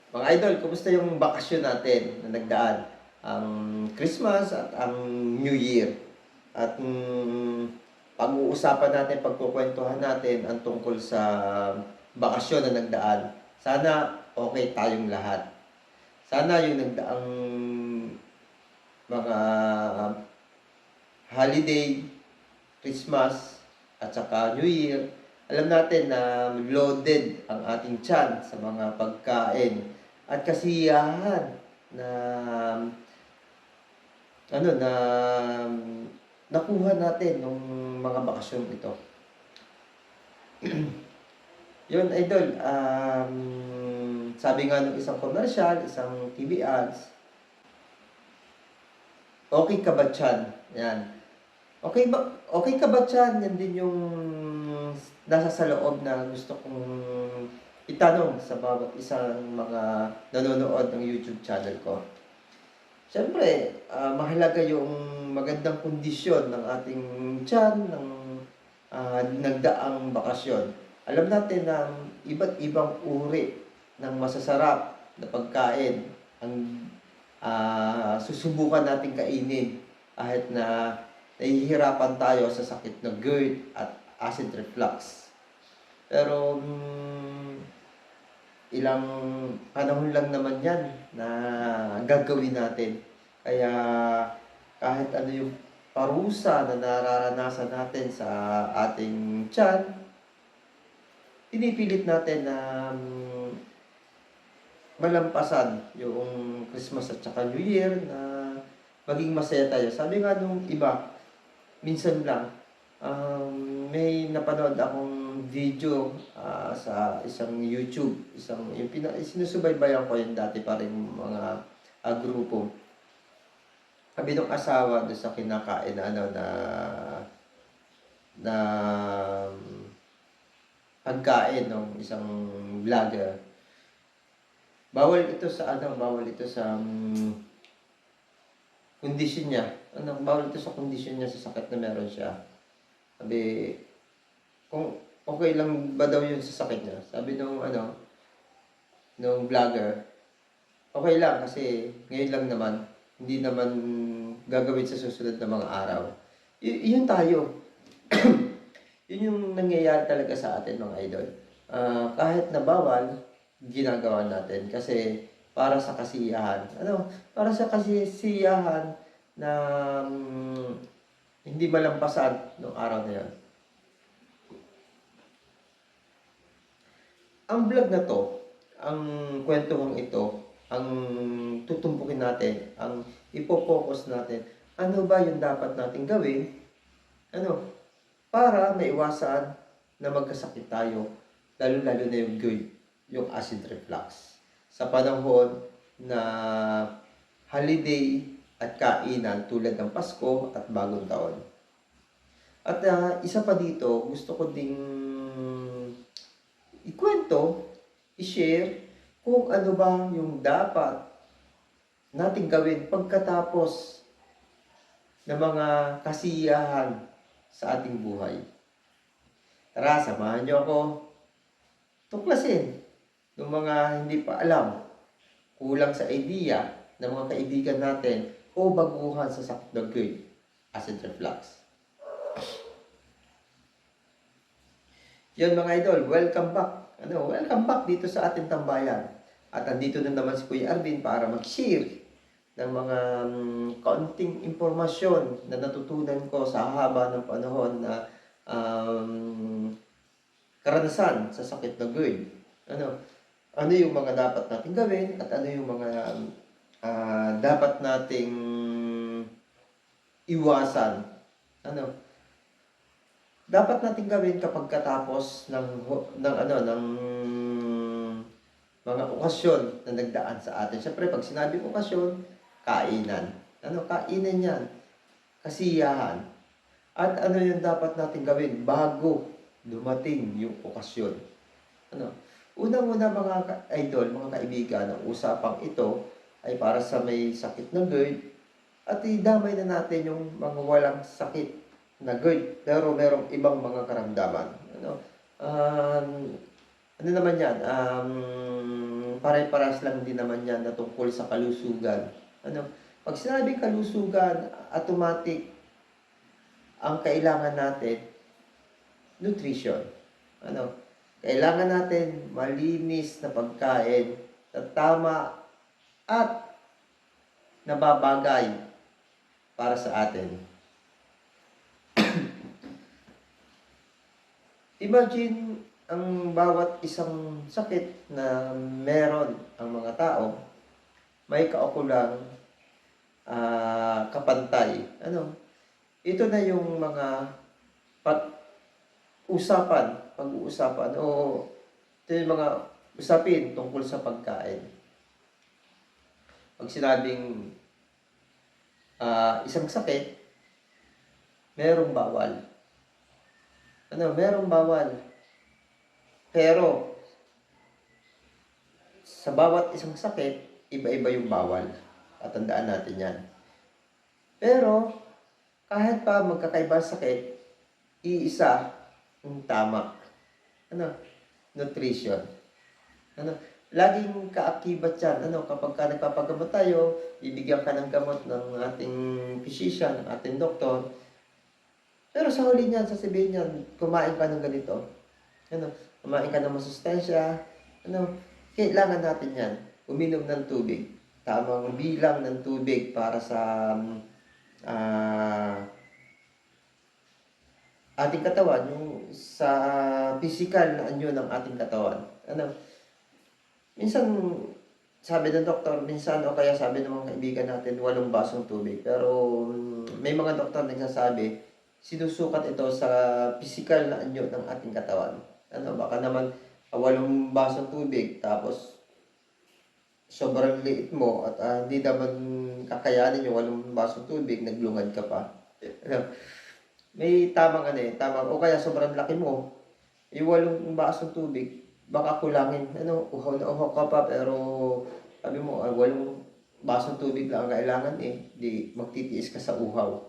Mga idol, kumusta yung bakasyon natin na nagdaan? Ang Christmas at ang New Year. At pag-uusapan natin, pagkukwentuhan natin ang tungkol sa bakasyon na nagdaan. Sana okay tayong lahat. Sana yung nagdaang mga holiday, Christmas, at saka New Year, alam natin na loaded ang ating tiyan sa mga pagkain at kasiyahan na na nakuha natin nung mga bakasyon ito. Yun, idol, sabi nga ng isang commercial, isang TV ads, okay ka ba tiyan? Yan. Okay ka ba tiyan? Yan din yung nasa sa loob na gusto kong itanong sa bawat isang mga nanonood ng YouTube channel ko. Siyempre, mahalaga yung magandang kondisyon ng ating tiyan ng nagdaang bakasyon. Alam natin na iba't ibang uri ng masasarap na pagkain ang susubukan nating kainin kahit na nahihirapan tayo sa sakit na GERD at acid reflux. Pero ilang panahon lang naman yan na gagawin natin. Kaya kahit ano yung parusa na nararanasan natin sa ating tiyan, pinipilit natin na malampasan yung Christmas at saka New Year na maging masaya tayo. Sabi nga nung iba, minsan lang, may napanood akong video sa isang YouTube, sinusubaybayan ko yung dati pa rin mga grupo. Sabi ng asawa doon sa kinakain na na pagkain ng isang vlogger. Bawal ito sa kondisyon niya. Bawal ito sa kondisyon niya sa sakit na meron siya. Sabi, kung okay lang ba daw yun sa sakit niya? Sabi nung vlogger, okay lang kasi ngayon lang naman, hindi naman gagawin sa susunod na mga araw. Yun tayo. Yun yung nangyayari talaga sa atin mga idol. Kahit na bawal, ginagawa natin kasi para sa kasiyahan. Para sa kasiyahan na hindi malampasan ng araw na yun. Ang vlog na to, ang kwentuhang ito, ang tutumpukin natin, ang ipo-focus natin, ano ba yung dapat nating gawin? Para maiwasan na magkasakit tayo, lalo-lalo na yung GERD, yung acid reflux. Sa panahon na holiday at kainan tulad ng Pasko at Bagong Taon. At isa pa dito, gusto ko ding ikwento, i-share kung ano ba yung dapat nating gawin pagkatapos ng mga kasiyahan sa ating buhay. Tara, samahan niyo ako tuklasin ng mga hindi pa alam, kulang sa idea ng mga kaibigan natin o baguhan sa sakit ng GERD, acid reflux. Yun mga idol, welcome back. Welcome back dito sa ating tambayan. At andito na naman si Kuya Arvin para mag-share ng mga kaunting impormasyon na natutunan ko sa haba ng panahon na karanasan sa sakit na GERD. Ano yung mga dapat nating gawin at ano yung mga dapat nating iwasan. Dapat nating gawin kapag katapos ng mga okasyon na nagdaan sa atin. Siyempre, pag sinabing okasyon, kainan. Kainan yan. Kasiyahan. At ano yung dapat nating gawin bago dumating yung okasyon. Unang-una mga idol, mga kaibigan, ang usapang ito ay para sa may sakit ng GERD at idamay na natin yung mga walang sakit na GERD pero merong ibang mga karamdaman. Ano naman yan? pare-parehas lang din naman yan na tungkol sa kalusugan. Ano, 'pag sinabing kalusugan, automatic ang kailangan natin nutrition. Ano, kailangan natin malinis na pagkain na tama at nababagay para sa atin. Imagine ang bawat isang sakit na meron ang mga tao, may kaukulang kapantay. Ano, ito na yung mga pag-uusapan o ito yung mga usapin tungkol sa pagkain. Pag sinabing isang sakit, merong bawal. Ano, merong bawal. Pero sa bawat isang sakit, iba-iba yung bawal. At tandaan natin yan. Pero kahit pa magkakaiba sakit, iisa yung tama. Ano? Nutrition. Ano? Laging kaakibat yan. Ano? Kapag ka nagpapagamot tayo, bibigyan ka ng gamot ng ating physician, ng ating doktor. Pero sa huli niyan, sasabihin niyan, kumain ka ng ganito. Ano? Kumain ka ng masustansya. Ano? Kailangan natin yan. Uminom ng tubig. Tamang bilang ng tubig para sa ating katawan, yung sa physical na anyo ng ating katawan. Ano? Minsan, sabi ng doktor, minsan o kaya sabi ng mga kaibigan natin, 8 basong tubig. Pero may mga doktor nagsasabi, sinusukat ito sa physical na anyo ng ating katawan. Ano, baka naman 8 basong tubig, tapos sobrang liit mo at hindi naman kakayanin yung 8 basong tubig, naglungad ka pa. Ano, may tamang tamang, o kaya sobrang laki mo, yung 8 basong tubig, baka kulangin. Ano, uhaw na uhaw ka pa, pero sabi mo, 8 basong tubig lang ang kailangan di magtitiis ka sa uhaw.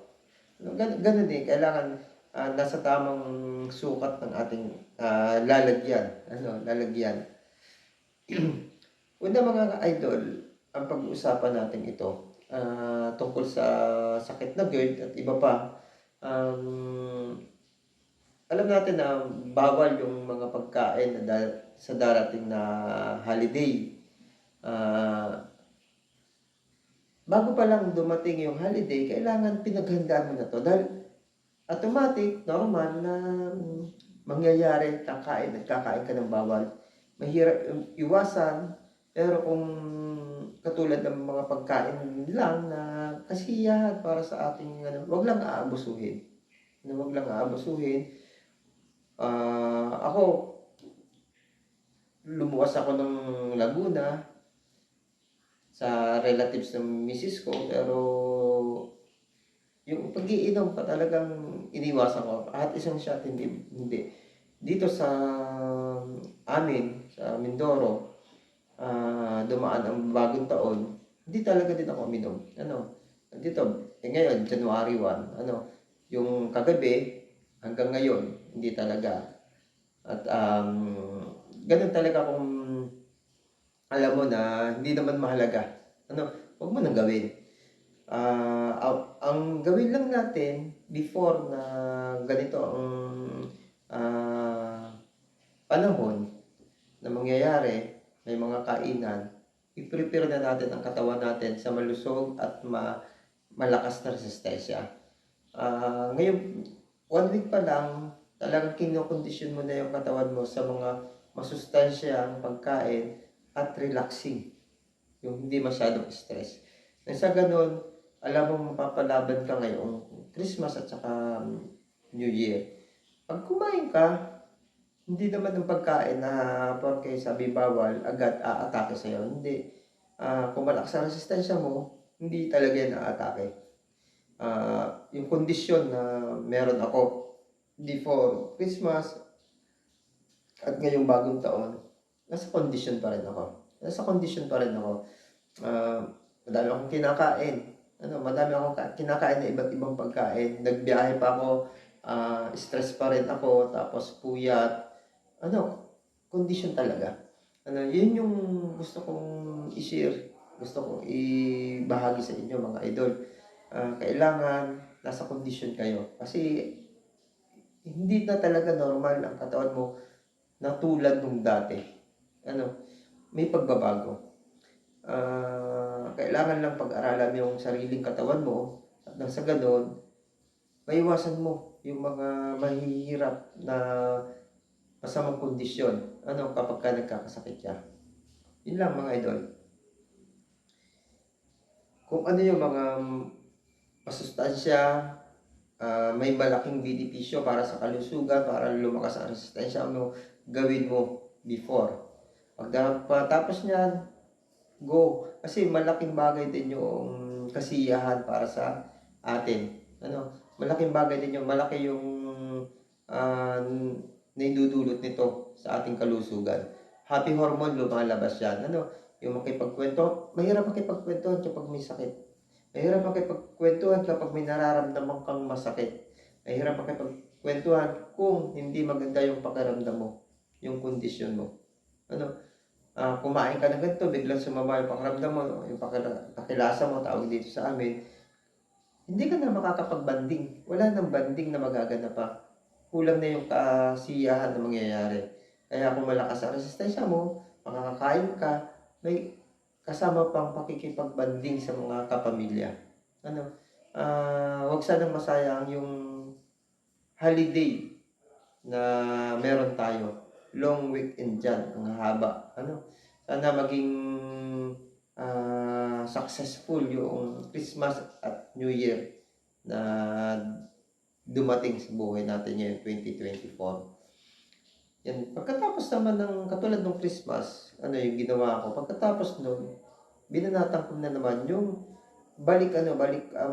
Ano, ganun kailangan nasa tamang sukat ng ating lalagyan. Ano, lalagyan. Una mga idol, ang pag-uusapan natin ito tungkol sa sakit na GERD at iba pa. Alam natin na bawal yung mga pagkain na sa darating na holiday. Bago pa lang dumating yung holiday, kailangan pinaghandaan mo na to dahil automatic, normal na mangyayari, nagkakain ka ng bawal. Mahirap iwasan, pero kung katulad ng mga pagkain lang na kasiyahan para sa ating wag lang aabusuhin. Wag lang aabusuhin. Ako, lumuwas ako ng Laguna sa relatives ng misis ko, pero yung pag-iinom pa talagang iniwasan ko. Kahit isang shot, hindi. Dito sa amin, sa Mindoro, dumaan ang bagong taon, hindi talaga din ako uminom. Dito, ngayon, January 1, yung kagabi, hanggang ngayon, hindi talaga. At ganun talaga kung alam mo na hindi naman mahalaga. Huwag mo nang gawin. Ang gawin lang natin before na ganito ang panahon na mangyayari, may mga kainan, i-prepare na natin ang katawan natin sa malusog at malakas na resistensya. Ngayon, 1 week pa lang, talagang kinokondisyon mo na yung katawan mo sa mga masustansyang pagkain at relaxing. Yung hindi masyadong stress. Sa ganun, alam mo mapapalaban ka ngayong Christmas at saka New Year. Pag kumain ka, hindi naman ng pagkain na porque sabi bawal, agad aatake sa'yo. Hindi. Kung malakas ang resistensya mo, hindi talaga yan aatake. Yung kondisyon na meron ako before Christmas at ngayong bagong taon, nasa kondisyon pa rin ako. Madami akong kinakain. Madami akong kinakain na iba't ibang pagkain. Nagbiyahe pa ako, stress pa rin ako, tapos puyat. Kondisyon talaga. Ano, yun yung gusto kong i-share, gusto kong ibahagi sa inyo mga idol. Kailangan nasa kondisyon kayo kasi hindi na talaga normal ang katawan mo na tulad nung dati. Ano, may pagbabago. Kailangan lang pag-aralan yung sariling katawan mo at nang sa ganon, maiwasan mo yung mga mahihirap na masamang kondisyon kapag ka nagkakasakit ka. Yun lang mga idol. Kung ano yung mga masustansya, may malaking benepisyo para sa kalusugan, para lumakas ang resistensya mo, gawin mo before. Pagkatapos niyan, go. Kasi malaking bagay din yung kasiyahan para sa atin. Malaking bagay din yung malaki yung uh, naidudulot nito sa ating kalusugan. Happy hormone lumalabas yan. Yung makipagkwento, mahirap makipagkwentuhan kapag may sakit. Mahirap makipagkwentuhan kapag may nararamdaman kang masakit. Mahirap makipagkwentuhan kung hindi maganda yung pakiramdam mo, yung kondisyon mo. Kumain ka ng ganito, biglang sumama yung pakiramdam mo, yung pakilasa mo, tawag dito sa amin, hindi ka na makakapag-banding. Wala nang banding na magaganap pa. Kulang na yung kasiyahan na mangyayari. Kaya kung malakas ang resistensya mo, makakakain ka, may kasama pang pakikipag-banding sa mga kapamilya. Huwag sanang masayang yung holiday na meron tayo. Long weekend dyan, ang haba. Sana maging successful yung Christmas at New Year na dumating sa buhay natin ngayon 2024. Yan. Pagkatapos naman ng katulad ng Christmas, yung ginawa ko, pagkatapos nun, binanatan ko na naman yung balik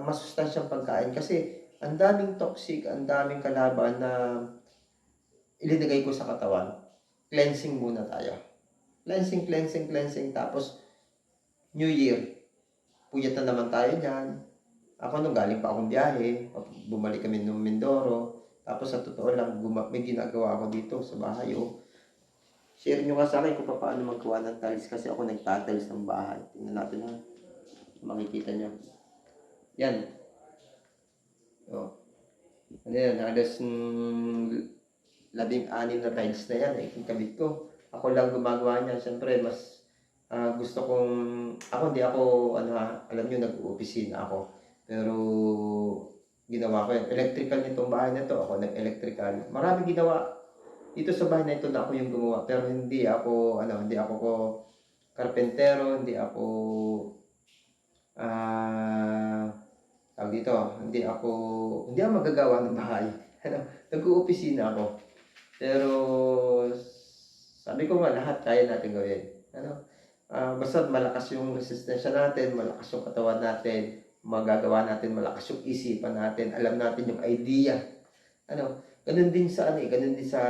masustansyang pagkain kasi ang daming toxic, ang daming kalaban na ilinagay ko sa katawan. Cleansing muna tayo. Cleansing, tapos New Year, puyat na naman tayo dyan. Ako nung galing pa akong biyahe, bumalik kami ng Mindoro, tapos sa totoo lang, may ginagawa ako dito sa bahay. Share nyo nga sa akin kung paano maggawa ng tiles kasi ako nagtatiles ng bahay. Tingnan natin ha, makikita nyo. Yan. Ano yan, halos 16 na tiles na yan, yung kabit ko. Ako lang gumagawa niyan. Siyempre, mas gusto kong, hindi ako, alam nyo, nag-opisina ako. Pero, ginawa ko yan. Electrical nitong bahay na to, ako nag-electrical. Marami ginawa. Dito sa bahay na ito na ako yung gumawa. Pero hindi ako ko karpentero, hindi ako, tawag dito, hindi ako magagawa ng bahay. Nag-opisina ako. Pero, sabi ko nga, lahat kaya natin gawin. Basta malakas yung resistensya natin, malakas yung katawan natin, magagawa natin, malakas yung isipan natin, alam natin yung idea. Ganun din sa ganun din sa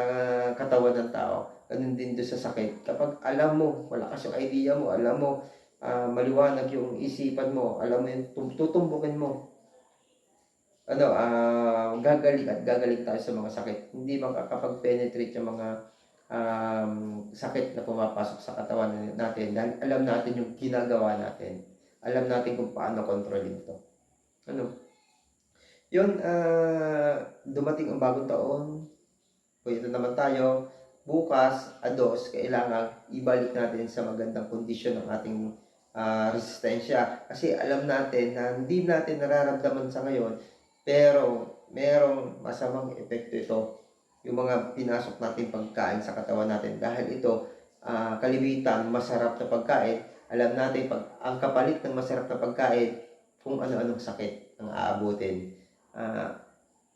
katawan ng tao, ganun din sa sakit. Kapag alam mo, malakas yung idea mo, alam mo, maliwanag yung isipan mo, alam mo yung tutumbukin mo, gagaling tayo sa mga sakit. Hindi makakapag-penetrate yung mga sakit na pumapasok sa katawan natin dahil alam natin yung ginagawa natin. Alam natin kung paano kontrolin ito. Yun, dumating ang bagong taon. Pwede naman tayo. Bukas, ados, kailangan ibalik natin sa magandang kondisyon ng ating resistensya. Kasi alam natin na hindi natin nararamdaman sa ngayon, pero merong masamang epekto ito. Yung mga pinasok natin pagkain sa katawan natin. Dahil ito, kalimitan, masarap na pagkain. Alam natin, ang kapalit ng masarap na pagkain, kung ano-anong sakit ang aabutin.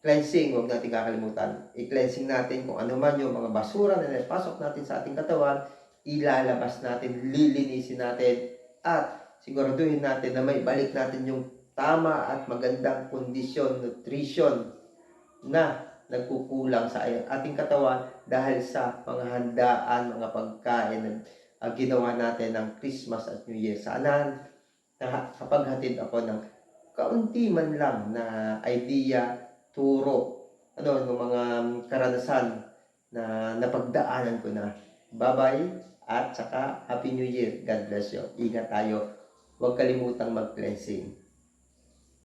Cleansing, huwag natin kakalimutan. I-cleansing natin kung ano man yung mga basura na napasok natin sa ating katawan, ilalabas natin, lilinisin natin, at siguraduhin natin na may balik natin yung tama at magandang kondisyon, nutrition na nagkukulang sa ating katawan dahil sa mga handaan, mga pagkain na ginawa natin ng Christmas at New Year. Sana kapaghatid ako ng kaunti man lang na idea, turo, ng mga karanasan na napagdaanan ko na. Bye-bye. At saka Happy New Year. God bless you. Ingat tayo. Huwag kalimutang mag-cleansing.